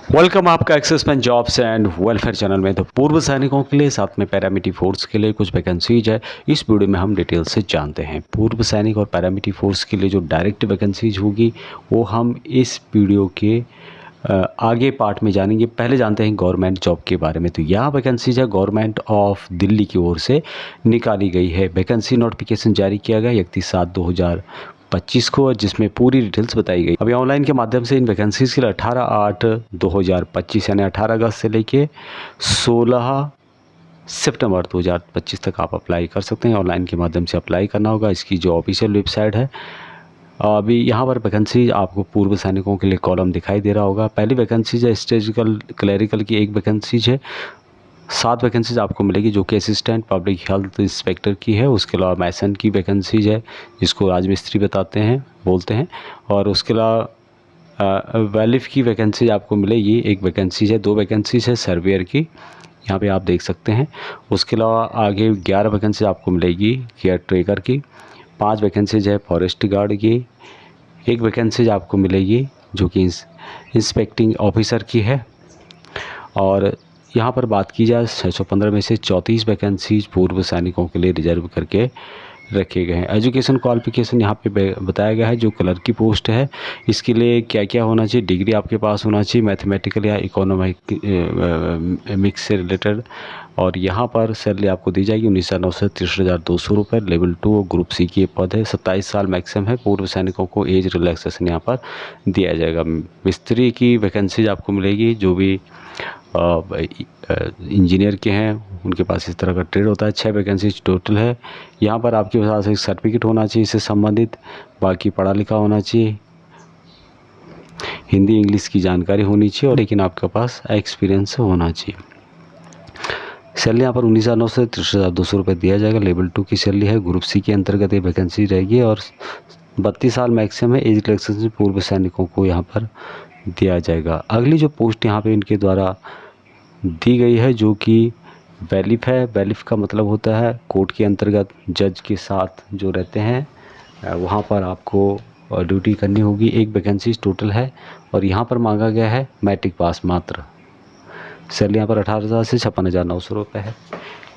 Welcome आपका access man jobs and welfare channel में। तो पूर्व सैनिकों के लिए साथ में पैरामिलिट्री फोर्स के लिए कुछ वैकेंसीज है, इस वीडियो में हम डिटेल से जानते हैं। पूर्व सैनिक और पैरामिलिट्री फोर्स के लिए जो डायरेक्ट वैकेंसीज होगी वो हम इस वीडियो के आगे पार्ट में जानेंगे। पहले जानते हैं गवर्नमेंट जॉब के बारे में। तो यह वैकेंसीज है गवर्नमेंट ऑफ दिल्ली की ओर से निकाली गई है। वैकेंसी नोटिफिकेशन जारी किया गया 31/7/2025 को, जिसमें पूरी डिटेल्स बताई गई। अभी ऑनलाइन के माध्यम से इन वैकेंसीज के लिए 18/8/2025 यानी 18 अगस्त से लेके 16 सितंबर 2025 तक आप अप्लाई कर सकते हैं। ऑनलाइन के माध्यम से अप्लाई करना होगा। इसकी जो ऑफिशियल वेबसाइट है, अभी यहाँ पर वैकेंसी आपको पूर्व सैनिकों के लिए कॉलम दिखाई दे रहा होगा। पहली वैकेंसीज है स्टेटिस्टिकल क्लरिकल की, एक वैकेंसीज है। 7 वैकेंसीज आपको मिलेगी जो कि असिस्टेंट पब्लिक हेल्थ इंस्पेक्टर की है। उसके अलावा मैसन की वैकेंसीज है, जिसको राजमिस्त्री बोलते हैं। और उसके अलावा वैलिफ की वैकेंसीज आपको मिलेगी, एक वैकेंसीज है। 2 वैकेंसीज है सर्वेयर की, यहाँ पे आप देख सकते हैं। उसके अलावा आगे 11 वैकेंसी आपको मिलेगी केयर टेकर की। 5 वैकेंसीज है फॉरेस्ट गार्ड की। एक वैकेंसीज आपको मिलेगी जो कि इंस्पेक्टिंग ऑफिसर की है। और यहाँ पर बात की जाए 615 में से 34 वैकेंसीज पूर्व सैनिकों के लिए रिजर्व करके रखे गए हैं। एजुकेशन क्वालिफिकेशन यहाँ पे बताया गया है। जो क्लर्क की पोस्ट है इसके लिए क्या क्या होना चाहिए, डिग्री आपके पास होना चाहिए मैथमेटिकल या इकोनॉमिक मिक्स से रिलेटेड। और यहाँ पर सैलरी आपको दी जाएगी 19,900 से 63,200 रुपये। लेवल 2 और ग्रुप सी की पद है। 27 साल मैक्सिमम है। पूर्व सैनिकों को एज रिलैक्सेशन यहाँ पर दिया जाएगा। मिस्त्री की वैकेंसीज आपको मिलेगी जो भी इंजीनियर के हैं, उनके पास इस तरह का ट्रेड होता है। 6 वैकेंसी टोटल है। यहाँ पर आपके पास एक सर्टिफिकेट होना चाहिए इससे संबंधित, बाकी पढ़ा लिखा होना चाहिए, हिंदी इंग्लिश की जानकारी होनी चाहिए, और लेकिन आपके पास एक्सपीरियंस होना चाहिए। सैलरी यहाँ पर 19,900 से 63,200 रुपये दिया जाएगा। लेवल 2 की सैलरी है। ग्रुप सी के अंतर्गत ये वैकेंसी रहेगी और 32 साल मैक्सिमम है। एज रिलैक्सेशन पूर्व सैनिकों को यहाँ पर दिया जाएगा। अगली जो पोस्ट यहाँ पे इनके द्वारा दी गई है जो कि वैलिफ है। वैलिफ का मतलब होता है कोर्ट के अंतर्गत जज के साथ जो रहते हैं वहाँ पर आपको ड्यूटी करनी होगी। एक वैकेंसी टोटल है और यहाँ पर मांगा गया है मैट्रिक पास मात्र। सैलरी यहाँ पर 18,000 से 56,900 रुपये है।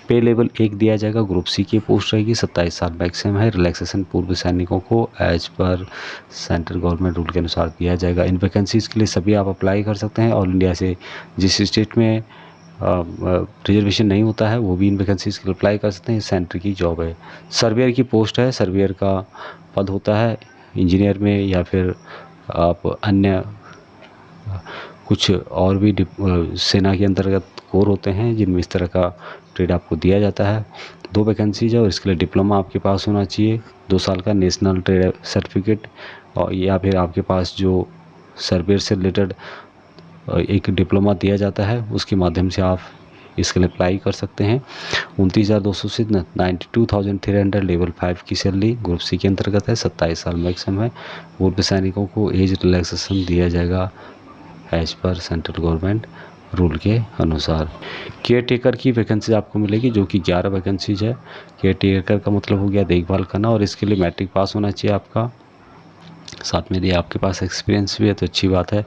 पे लेवल 1 दिया जाएगा। ग्रुप सी की पोस्ट रहेगी। 27 साल मैक्सिमम है। रिलैक्सेशन पूर्व सैनिकों को as per central government rule के अनुसार दिया जाएगा। इन वैकेंसीज़ के लिए सभी आप अप्लाई कर सकते हैं। ऑल इंडिया से जिस स्टेट में रिजर्वेशन नहीं होता है वो भी इन वैकेंसीज़ के लिए अप्लाई कर सकते हैं। सेंटर की जॉब है। सर्वेयर की पोस्ट है। सर्वेयर का पद होता है इंजीनियर में या फिर आप अन्य कुछ और भी सेना के अंतर्गत कोर होते हैं जिनमें इस तरह का ट्रेड आपको दिया जाता है। 2 वैकेंसीज है और इसके लिए डिप्लोमा आपके पास होना चाहिए 2 साल का, नेशनल ट्रेड सर्टिफिकेट, और या फिर आपके पास जो सर्वेयर से रिलेटेड एक डिप्लोमा दिया जाता है उसके माध्यम से आप इसके लिए अप्लाई कर सकते हैं। 29,200 से 92,300 लेवल 5 की सैलरी ग्रुप सी के अंतर्गत है। 27 साल मैक्सिमम है। पूर्व सैनिकों को एज रिलैक्सेशन दिया जाएगा as per central government rule के अनुसार। केयर टेकर की वैकेंसी आपको मिलेगी जो कि 11 वैकेंसीज है। केयर टेकर का मतलब हो गया देखभाल करना, और इसके लिए मैट्रिक पास होना चाहिए आपका। साथ में यदि आपके पास एक्सपीरियंस भी है तो अच्छी बात है।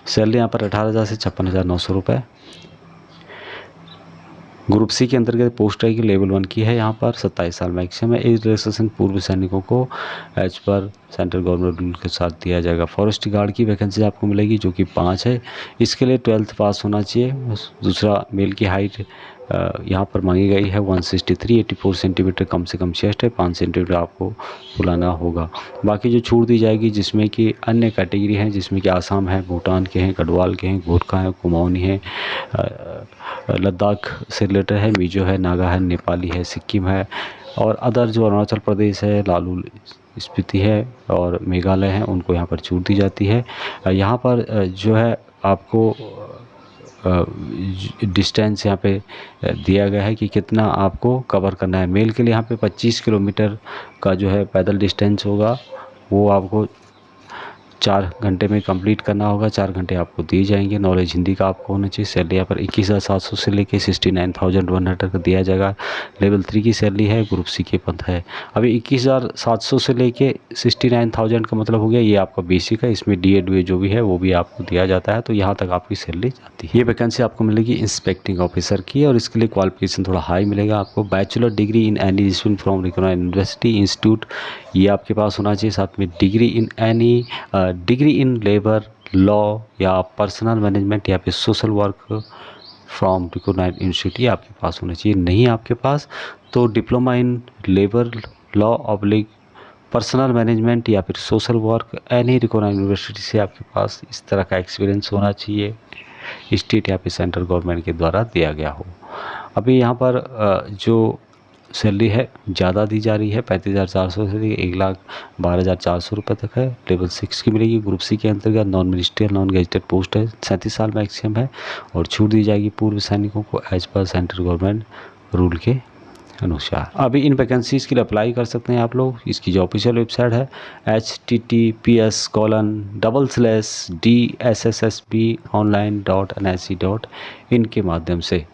सैलरी यहाँ पर 18,000 से 56,900 रुपये। ग्रुप सी के अंतर्गत पोस्ट रहेगी लेवल 1 की है। यहाँ पर 27 साल मैक्सिमम है। एज रिलैक्सेशन पूर्व सैनिकों को as per central government rule के साथ दिया जाएगा। फॉरेस्ट गार्ड की वैकेंसी आपको मिलेगी जो कि 5 है। इसके लिए 12th पास होना चाहिए। दूसरा, मेल की हाइट यहाँ पर मांगी गई है 163, 84 सेंटीमीटर कम से कम चेस्ट है। 5 सेंटीमीटर आपको फुलाना होगा। बाकी जो छूट दी जाएगी जिसमें कि अन्य कैटेगरी हैं, जिसमें कि आसाम है, भूटान के हैं, गढ़वाल के हैं, गोरखा है, कुमाऊनी है, लद्दाख से रिलेटेड है, मिजो है, नागा है, नेपाली है, सिक्किम है, और अदर जो अरुणाचल प्रदेश है, लालू स्पीति है और मेघालय है, उनको यहाँ पर छूट दी जाती है। यहाँ पर जो है आपको डिस्टेंस यहाँ पे दिया गया है कि कितना आपको कवर करना है। मेल के लिए यहाँ पे 25 किलोमीटर का जो है पैदल डिस्टेंस होगा, वो आपको 4 घंटे में कंप्लीट करना होगा, 4 घंटे आपको दिए जाएंगे। नॉलेज हिंदी का आपको होना चाहिए। सैलरी यहाँ पर 21,700 से लेके 69,100 तक दिया जाएगा। लेवल 3 की सैलरी है, ग्रुप सी के पद है। अभी 21,700 से लेके 69,000 का मतलब हो गया ये आपका बेसिक है, इसमें डी ए जो भी है वो भी आपको दिया जाता है, तो यहाँ तक आपकी सैलरी जाती है। ये वैकेंसी आपको मिलेगी इंस्पेक्टिंग ऑफिसर की, और इसके लिए क्वालिफिकेशन थोड़ा हाई मिलेगा आपको। Bachelor degree in any discipline from recognised university institute, ये आपके पास होना चाहिए। साथ में डिग्री इन लेबर लॉ या पर्सनल मैनेजमेंट या फिर social work from recognised institute, ये आपके पास होना चाहिए। नहीं आपके पास तो diploma in labour law oblique personal management या फिर social work any recognised university से आपके पास इस तरह का एक्सपीरियंस होना चाहिए, स्टेट या फिर सेंट्रल गवर्नमेंट के द्वारा दिया गया हो। अभी यहाँ पर जो सैलरी है ज़्यादा दी जा रही है, 35,400 से 1,12,400 रुपये तक है। लेवल 6 की मिलेगी। ग्रुप सी के अंतर्गत non ministerial non gazetted post है, 37 साल मैक्सिमम है, और छूट दी जाएगी पूर्व सैनिकों को as per central government rule के अनुसार। अभी इन वैकेंसीज़ के लिए अप्लाई कर सकते हैं आप लोग। इसकी जो ऑफिशियल वेबसाइट है https://dsssbonline.nic.in के माध्यम से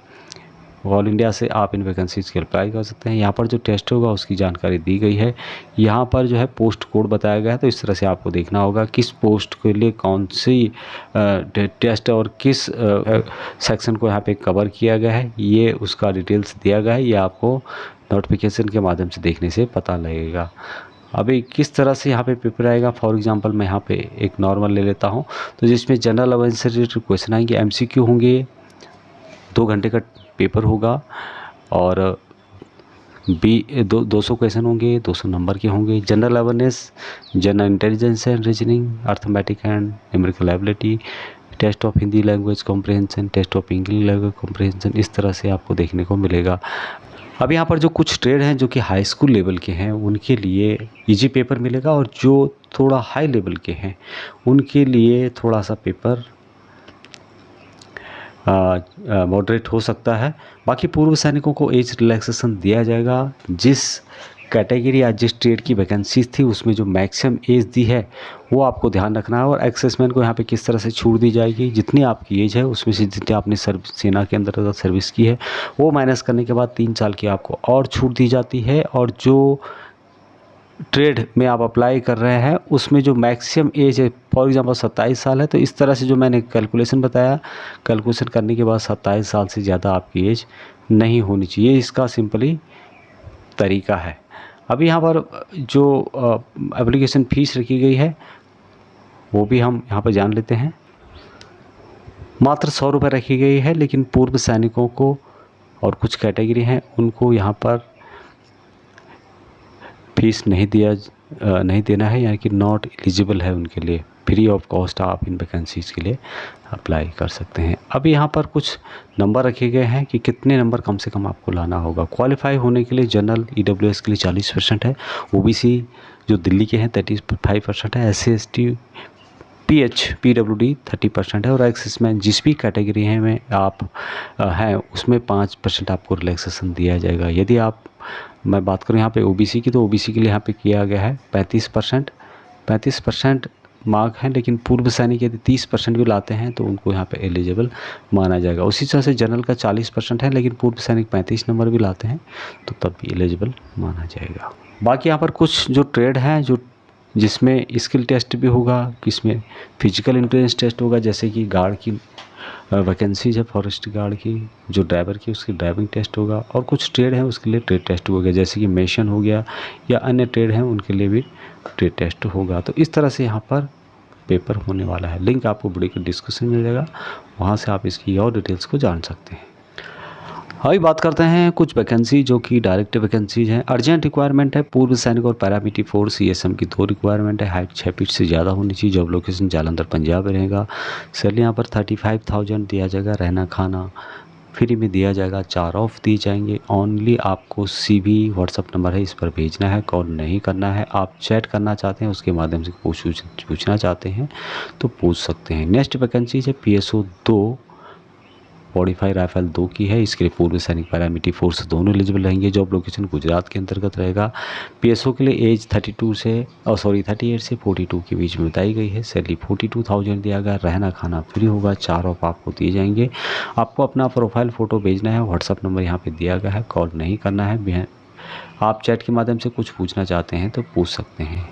ऑल इंडिया से आप इन वैकेंसीज़ के अप्लाई कर सकते हैं। यहाँ पर जो टेस्ट होगा उसकी जानकारी दी गई है। यहाँ पर जो है पोस्ट कोड बताया गया है, तो इस तरह से आपको देखना होगा किस पोस्ट के लिए कौन सी टेस्ट और किस सेक्शन को यहाँ पे कवर किया गया है, ये उसका डिटेल्स दिया गया है। ये आपको नोटिफिकेशन के माध्यम से देखने से पता लगेगा। अभी किस तरह से यहाँ पे पेपर आएगा, फॉर एग्जांपल मैं यहाँ पे एक नॉर्मल ले लेता हूँ, तो जिसमें जनरल अवेयरनेस से रिलेटेड क्वेश्चन आएंगे, MCQ होंगे, 2 घंटे का पेपर होगा, और 200 क्वेश्चन होंगे, 200 नंबर के होंगे। General awareness, general intelligence and reasoning, arithmetic and numerical ability, test of Hindi language comprehension, test of English language comprehension, इस तरह से आपको देखने को मिलेगा। अब यहाँ पर जो कुछ ट्रेड हैं जो कि हाई स्कूल लेवल के हैं उनके लिए इजी पेपर मिलेगा, और जो थोड़ा हाई लेवल के हैं उनके लिए थोड़ा सा पेपर मॉडरेट हो सकता है। बाकी पूर्व सैनिकों को एज रिलैक्सेशन दिया जाएगा। जिस कैटेगरी या जिस ट्रेड की वैकेंसीज थी उसमें जो मैक्सिमम एज दी है वो आपको ध्यान रखना है, और एक्सेसमैन को यहाँ पे किस तरह से छूट दी जाएगी, जितनी आपकी एज है उसमें से जितनी आपने सेना के अंदर सर्विस की है वो माइनस करने के बाद 3 साल की आपको और छूट दी जाती है। और जो ट्रेड में आप अप्लाई कर रहे हैं उसमें जो मैक्सिमम एज है, फॉर एग्जांपल 27 साल है, तो इस तरह से जो मैंने कैलकुलेशन बताया, कैलकुलेशन करने के बाद 27 साल से ज़्यादा आपकी एज नहीं होनी चाहिए। इसका सिंपली तरीका है। अभी यहाँ पर जो एप्लीकेशन फ़ीस रखी गई है वो भी हम यहाँ पर जान लेते हैं। मात्र 100 रुपये रखी गई है, लेकिन पूर्व सैनिकों को और कुछ कैटेगरी हैं उनको यहाँ पर फीस नहीं देना है, यानी कि नॉट एलिजिबल है उनके लिए। फ्री ऑफ कॉस्ट आप इन वैकेंसीज़ के लिए अप्लाई कर सकते हैं। अब यहाँ पर कुछ नंबर रखे गए हैं कि कितने नंबर कम से कम आपको लाना होगा। क्वालिफाई होने के लिए जनरल EWS के लिए 40% है, OBC जो दिल्ली के हैं 35% है, SC ST PWD 30% है, और एक्सेसमैन जिस भी कैटेगरी है में आप हैं उसमें 5% आपको रिलैक्सेशन दिया जाएगा। यदि मैं बात करूँ यहाँ पे OBC की, तो OBC के लिए यहाँ पे किया गया है 35% मार्क हैं, लेकिन पूर्व सैनिक यदि 30% भी लाते हैं तो उनको यहाँ पे एलिजिबल माना जाएगा। उसी तरह से जनरल का 40% है, लेकिन पूर्व सैनिक 35 नंबर भी लाते हैं तो तब भी एलिजिबल माना जाएगा। बाकी यहाँ पर कुछ जो ट्रेड हैं जिसमें स्किल टेस्ट भी होगा, किसमें फिजिकल इंटेलिजेंस टेस्ट होगा, जैसे कि गार्ड की वैकेंसीज है, फॉरेस्ट गार्ड की, जो ड्राइवर की उसकी ड्राइविंग टेस्ट होगा, और कुछ ट्रेड है उसके लिए ट्रेड टेस्ट होगा, जैसे कि मेशन हो गया या अन्य ट्रेड हैं उनके लिए भी ट्रेड टेस्ट होगा। तो इस तरह से यहाँ पर पेपर होने वाला है। लिंक आपको वीडियो के डिस्क्रिप्शन में मिल जाएगा, वहाँ से आप इसकी और डिटेल्स को जान सकते हैं। अभी बात करते हैं कुछ वैकेंसी जो कि डायरेक्ट वैकेंसीज हैं। अर्जेंट रिक्वायरमेंट है, पूर्व सैनिक और पैरामिलिट्री फोर्स CSM की 2 रिक्वायरमेंट है। हाइट 6 फीट से ज़्यादा होनी चाहिए। जॉब लोकेशन जालंधर पंजाब में रहेगा। सैलरी यहाँ पर 35,000 दिया जाएगा। रहना खाना फ्री में दिया जाएगा। 4 ऑफ दिए जाएंगे। ओनली आपको CV व्हाट्सअप नंबर है, इस पर भेजना है, कॉल नहीं करना है। आप चैट करना चाहते हैं उसके माध्यम से पूछना चाहते हैं तो पूछ सकते हैं। नेक्स्ट वैकेंसी है PSO 2 मॉडिफाई राइफल 2 की है। इसके लिए पूर्व सैनिक पैरामिलिट्री फोर्स दोनों एलिजिबल रहेंगे। जॉब लोकेशन गुजरात के अंतर्गत रहेगा। पीएसओ के लिए एज 38 से 42 के बीच में बताई गई है। सैलरी 42,000 दिया गया। रहना खाना फ्री होगा। 4 ऑफ आपको दिए जाएंगे। आपको अपना प्रोफाइल फ़ोटो भेजना है। व्हाट्सअप नंबर यहाँ पे दिया गया है, कॉल नहीं करना है। आप चैट के माध्यम से कुछ पूछना चाहते हैं तो पूछ सकते हैं।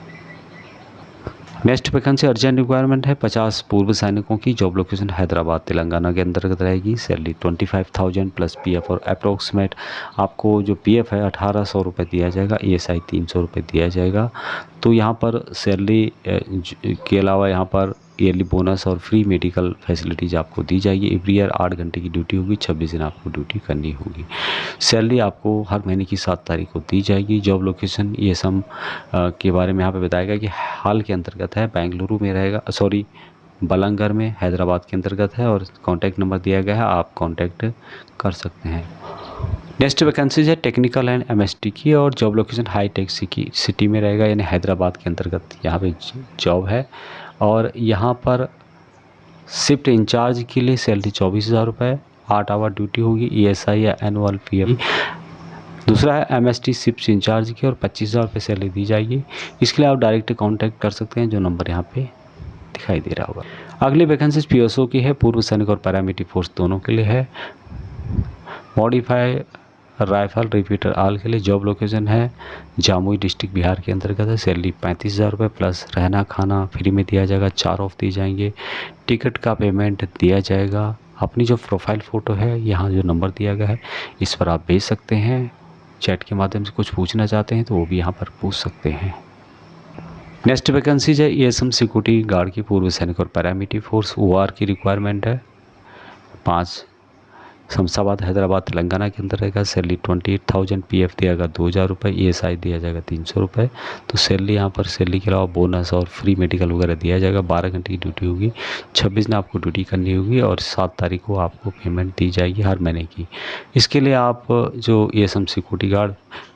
नेक्स्ट वैकेंसी अर्जेंट रिक्वायरमेंट है 50 पूर्व सैनिकों की। जॉब लोकेशन हैदराबाद तेलंगाना के अंतर्गत रहेगी। सैलरी 25,000 प्लस पीएफ और अप्रोक्सीमेट आपको जो पीएफ है 1800 रुपये दिया जाएगा। ईएसआई 300 रुपये दिया जाएगा। तो यहाँ पर सैलरी के अलावा यहाँ पर ईयरली बोनस और फ्री मेडिकल फैसिलिटीज़ आपको दी जाएगी। एवरी ईयर 8 घंटे की ड्यूटी होगी। 26 दिन आपको ड्यूटी करनी होगी। सैलरी आपको हर महीने की 7 तारीख को दी जाएगी। जॉब लोकेशन ये सम के बारे में यहाँ पे बताया गया कि हाल के अंतर्गत है, बेंगलुरु में रहेगा, बलंगर में हैदराबाद के अंतर्गत है। और कॉन्टैक्ट नंबर दिया गया है, आप कॉन्टैक्ट कर सकते हैं। नेक्स्ट वैकेंसीज है टेक्निकल एंड एमएसटी की और जॉब लोकेशन हाईटेक सिटी में रहेगा, यानी हैदराबाद के अंतर्गत यहाँ पे जॉब है। और यहाँ पर शिफ्ट इंचार्ज के लिए सैलरी 24,000 रुपये, 8 आवर ड्यूटी होगी। ईएसआई या एनुअल पीएफ। दूसरा है एमएसटी शिफ्ट इंचार्ज की और 25,000 रुपये सैलरी दी जाएगी। इसके लिए आप डायरेक्ट कॉन्टैक्ट कर सकते हैं, जो नंबर यहाँ पे दिखाई दे रहा होगा। अगली वैकेंसीज पीएसओ की है, पूर्व सैनिक और पैरामिलिट्री फोर्स दोनों के लिए है। मॉडिफाई राइफल रिपीटर आल के लिए। जॉब लोकेशन है जामुई डिस्ट्रिक्ट बिहार के अंतर्गत है। सैलरी 35,000 रुपये प्लस रहना खाना फ्री में दिया जाएगा। 4 ऑफ दिए जाएंगे। टिकट का पेमेंट दिया जाएगा। अपनी जो प्रोफाइल फ़ोटो है यहाँ जो नंबर दिया गया है इस पर आप भेज सकते हैं। चैट के माध्यम से कुछ पूछना चाहते हैं तो वो भी यहाँ पर पूछ सकते हैं। नेक्स्ट वैकेंसीज है एएसएम सिक्योरिटी गार्ड की, पूर्व सैनिक और पैरामिलिट्री फोर्स ओआर की रिक्वायरमेंट है। 5 शमशाबाद हैदराबाद तेलंगाना के अंदर रहेगा। सैलरी 28,000, पीएफ दिया जाएगा 2,000 रुपये, ईएसआई दिया जाएगा 300 रुपये। तो सैलरी यहाँ पर सैलरी के अलावा बोनस और फ्री मेडिकल वगैरह दिया जाएगा। 12 घंटे की ड्यूटी होगी। 26 दिन आपको ड्यूटी करनी होगी और 7 तारीख को आपको पेमेंट दी जाएगी हर महीने की। इसके लिए आप जो ASM security guard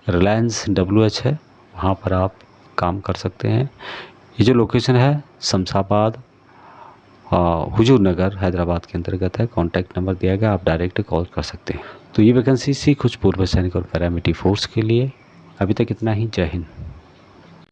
Reliance WH है वहाँ पर आप काम कर सकते हैं। ये जो लोकेशन है शमशाबाद हुजूर नगर हैदराबाद के अंतर्गत है। कॉन्टैक्ट नंबर दिया गया, आप डायरेक्ट कॉल कर सकते हैं। तो ये वैकेंसी थी कुछ पूर्व सैनिक और पैरामिलिट्री फोर्स के लिए। अभी तक इतना ही। जय हिंद।